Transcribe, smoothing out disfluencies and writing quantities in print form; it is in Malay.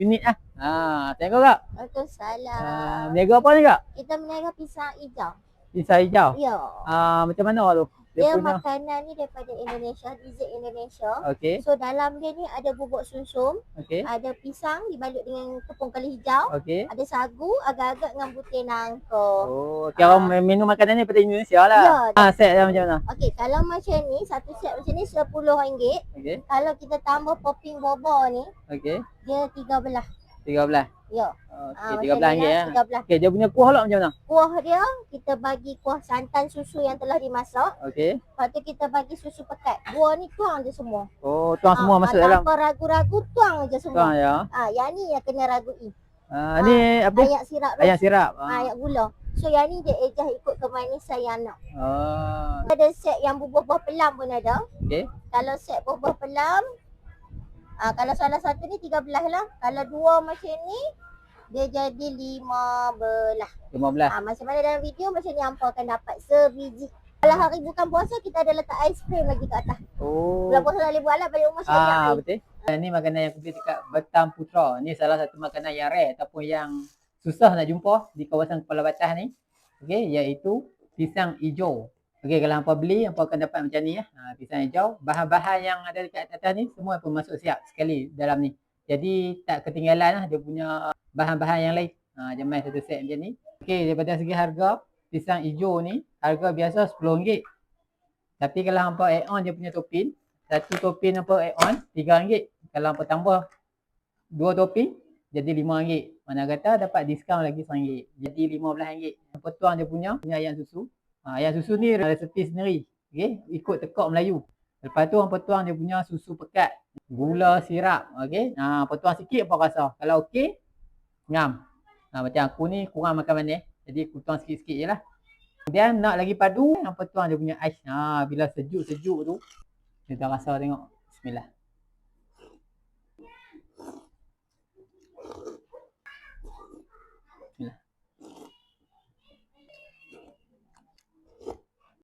Unik lah. Tengok kak. Waalaikumsalam. Meniaga apa ni kak? Kita meniaga pisang hijau. Pisang hijau. Ya. Macam mana tu? Dia makanan ni daripada Indonesia, dessert Indonesia. Okey. So dalam dia ni ada bubuk sumsum, Okey. ada pisang dibalut dengan tepung kali hijau, Okey. ada sagu, agak-agak dengan butir nangka. Oh, kira minum makanan ni daripada Indonesia lah. Ya. Set dah macam mana? Okey, kalau macam ni, satu set macam ni RM10. Okey. Kalau kita tambah popping boba ni, Okey. dia 13. 13. Ya. Okey, RM13 ya. 13. Okey, dia punya kuah lah macam mana? Kuah dia, kita bagi kuah santan susu yang telah dimasak. Okey. Lepas tu kita bagi susu pekat. Buah ni tuang je semua. Oh, tuang semua masuk dalam. Tanpa ragu-ragu, tuang je semua. Tuang ya. Yang ni yang kena ragui. Ni apa? Ayak sirap. Ayak sirap. Ayak gula. So yang ni dia ejah ikut kemanisan yang nak. Oh. Ada set yang buah pelam pun ada. Okey. Kalau set buah pelam, kalau salah satu ni 13 lah. Kalau dua macam ni, dia jadi 15. 15. Macam mana dalam video, macam ni hampa akan dapat sebiji. Kalau hari bukan puasa, kita ada letak aiskrim lagi kat atas. Oh. Bulan puasa boleh buat lah, balik rumah saya. Betul. Ni makanan yang kita dekat Batam Putra. Ni salah satu makanan yang rare ataupun yang susah nak jumpa di kawasan Kepala Batas ni. Okey, iaitu pisang hijau. Okey, kalau hampa beli, hampa akan dapat macam ni ya. Pisang hijau. Bahan-bahan yang ada dekat atas ni semua pun masuk siap sekali dalam ni. Jadi tak ketinggalan lah dia punya bahan-bahan yang lain. Jemai satu set macam ni. Okey, daripada segi harga, pisang hijau ni harga biasa RM10. Tapi kalau hampa add on dia punya topin, satu topin hampa add on RM3. Kalau hampa tambah 2 topin jadi RM5. Mana kata dapat diskaun lagi RM1. Jadi RM15. Hampa tuang dia punya ayam susu. Ayam susu ni resepi sendiri. Okey, ikut tekak Melayu. Lepas tu hampa tuang dia punya susu pekat, gula sirap. Okey. Hampa tuang sikit apa rasa. Kalau okey, ngam. Macam aku ni kurang makan manis. Jadi aku tuang sikit-sikit je lah. Kemudian nak lagi padu, hampa tuang dia punya ais. Bila sejuk-sejuk tu, kita rasa tengok. Bismillah.